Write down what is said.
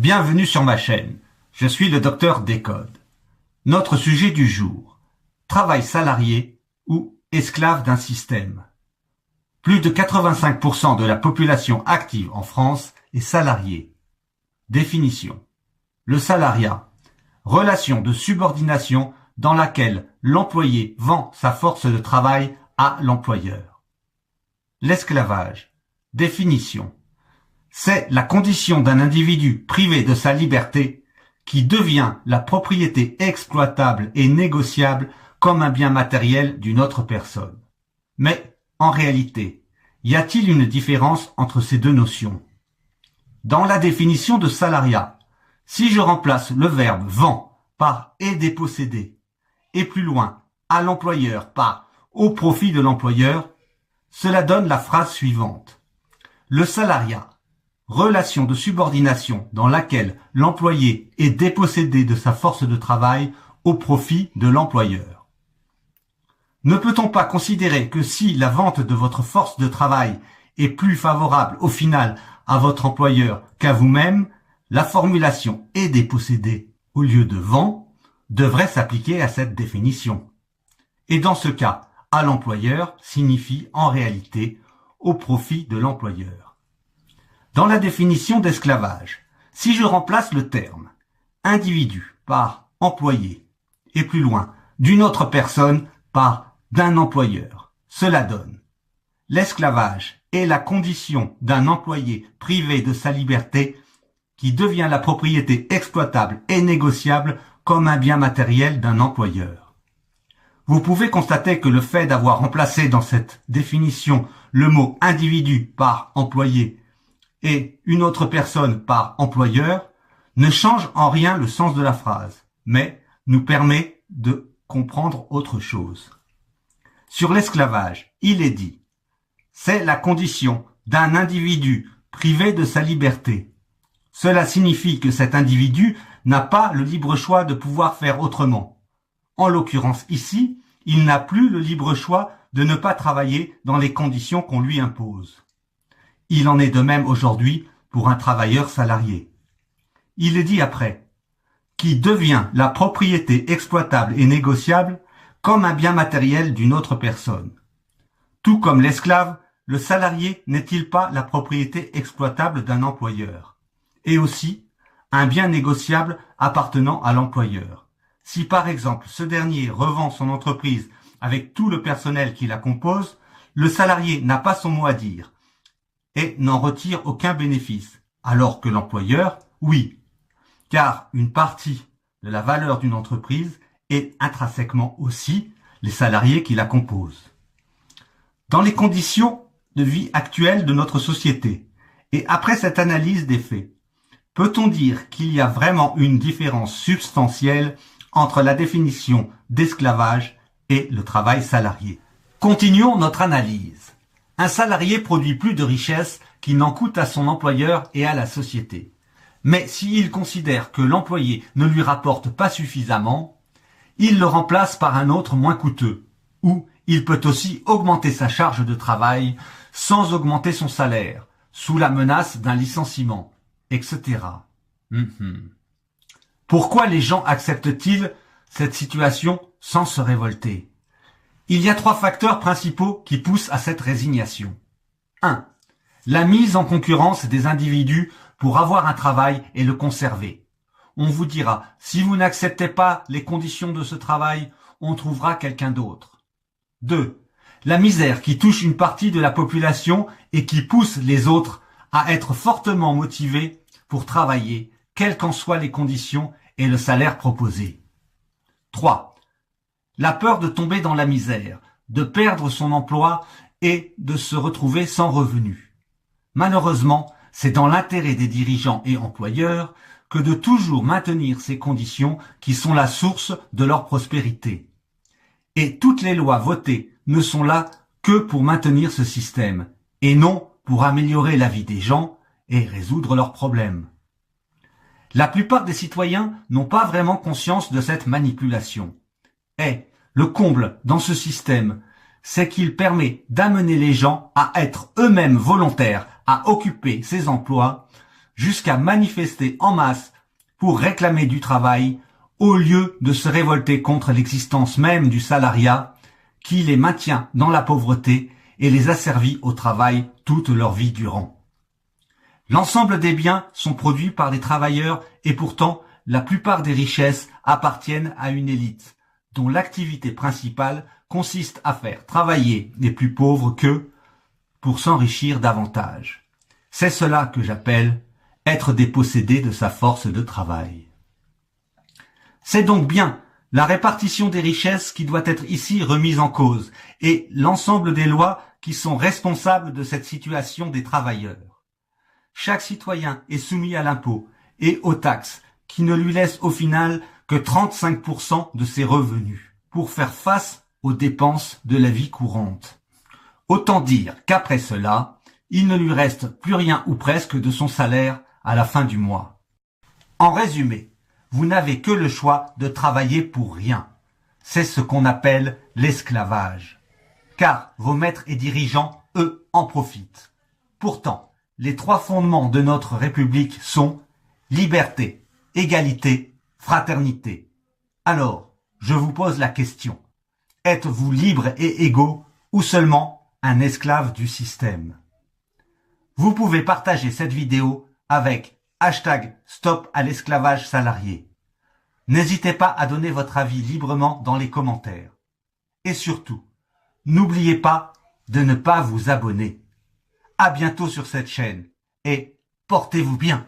Bienvenue sur ma chaîne. Je suis le docteur Décode. Notre sujet du jour: travail salarié ou esclave d'un système. Plus de 85% de la population active en France est salariée. Définition: le salariat, relation de subordination dans laquelle l'employé vend sa force de travail à l'employeur. L'esclavage. Définition: c'est la condition d'un individu privé de sa liberté qui devient la propriété exploitable et négociable comme un bien matériel d'une autre personne. Mais, en réalité, y a-t-il une différence entre ces deux notions? Dans la définition de salariat, si je remplace le verbe vend par est dépossédé, et plus loin, à l'employeur par au profit de l'employeur, cela donne la phrase suivante. Le salariat, relation de subordination dans laquelle l'employé est dépossédé de sa force de travail au profit de l'employeur. Ne peut-on pas considérer que si la vente de votre force de travail est plus favorable au final à votre employeur qu'à vous-même, la formulation est dépossédé au lieu de vend devrait s'appliquer à cette définition. Et dans ce cas, à l'employeur signifie en réalité au profit de l'employeur. Dans la définition d'esclavage, si je remplace le terme individu par employé et plus loin d'une autre personne par d'un employeur, cela donne: l'esclavage est la condition d'un employé privé de sa liberté qui devient la propriété exploitable et négociable comme un bien matériel d'un employeur. Vous pouvez constater que le fait d'avoir remplacé dans cette définition le mot individu par employé et une autre personne par employeur ne change en rien le sens de la phrase, mais nous permet de comprendre autre chose. Sur l'esclavage, il est dit: c'est la condition d'un individu privé de sa liberté. Cela signifie que cet individu n'a pas le libre choix de pouvoir faire autrement. En l'occurrence ici, il n'a plus le libre choix de ne pas travailler dans les conditions qu'on lui impose. Il en est de même aujourd'hui pour un travailleur salarié. Il est dit après: qui devient la propriété exploitable et négociable comme un bien matériel d'une autre personne. Tout comme l'esclave, le salarié n'est-il pas la propriété exploitable d'un employeur, et aussi un bien négociable appartenant à l'employeur. Si par exemple ce dernier revend son entreprise avec tout le personnel qui la compose, le salarié n'a pas son mot à dire et n'en retire aucun bénéfice, alors que l'employeur, oui, car une partie de la valeur d'une entreprise est intrinsèquement aussi les salariés qui la composent. Dans les conditions de vie actuelles de notre société, et après cette analyse des faits, peut-on dire qu'il y a vraiment une différence substantielle entre la définition d'esclavage et le travail salarié? Continuons notre analyse. Un salarié produit plus de richesse qu'il n'en coûte à son employeur et à la société. Mais s'il considère que l'employé ne lui rapporte pas suffisamment, il le remplace par un autre moins coûteux, ou il peut aussi augmenter sa charge de travail sans augmenter son salaire, sous la menace d'un licenciement, etc. Pourquoi les gens acceptent-ils cette situation sans se révolter? Il y a 3 facteurs principaux qui poussent à cette résignation. 1. La mise en concurrence des individus pour avoir un travail et le conserver. On vous dira: si vous n'acceptez pas les conditions de ce travail, on trouvera quelqu'un d'autre. 2. La misère qui touche une partie de la population et qui pousse les autres à être fortement motivés pour travailler, quelles qu'en soient les conditions et le salaire proposé. 3. La peur de tomber dans la misère, de perdre son emploi et de se retrouver sans revenu. Malheureusement, c'est dans l'intérêt des dirigeants et employeurs que de toujours maintenir ces conditions qui sont la source de leur prospérité. Et toutes les lois votées ne sont là que pour maintenir ce système, et non pour améliorer la vie des gens et résoudre leurs problèmes. La plupart des citoyens n'ont pas vraiment conscience de cette manipulation. Et le comble dans ce système, c'est qu'il permet d'amener les gens à être eux-mêmes volontaires à occuper ces emplois jusqu'à manifester en masse pour réclamer du travail au lieu de se révolter contre l'existence même du salariat qui les maintient dans la pauvreté et les asservit au travail toute leur vie durant. L'ensemble des biens sont produits par les travailleurs et pourtant la plupart des richesses appartiennent à une élite dont l'activité principale consiste à faire travailler les plus pauvres qu'eux pour s'enrichir davantage. C'est cela que j'appelle être dépossédé de sa force de travail. C'est donc bien la répartition des richesses qui doit être ici remise en cause et l'ensemble des lois qui sont responsables de cette situation des travailleurs. Chaque citoyen est soumis à l'impôt et aux taxes qui ne lui laissent au final que 35% de ses revenus pour faire face aux dépenses de la vie courante. Autant dire qu'après cela, il ne lui reste plus rien ou presque de son salaire à la fin du mois. En résumé, vous n'avez que le choix de travailler pour rien. C'est ce qu'on appelle l'esclavage. Car vos maîtres et dirigeants, eux, en profitent. Pourtant, les trois fondements de notre République sont liberté, égalité, fraternité. Alors, je vous pose la question. Êtes-vous libres et égaux ou seulement un esclave du système? Vous pouvez partager cette vidéo avec #Stop à l'esclavage salarié. N'hésitez pas à donner votre avis librement dans les commentaires. Et surtout, n'oubliez pas de ne pas vous abonner. À bientôt sur cette chaîne et portez-vous bien.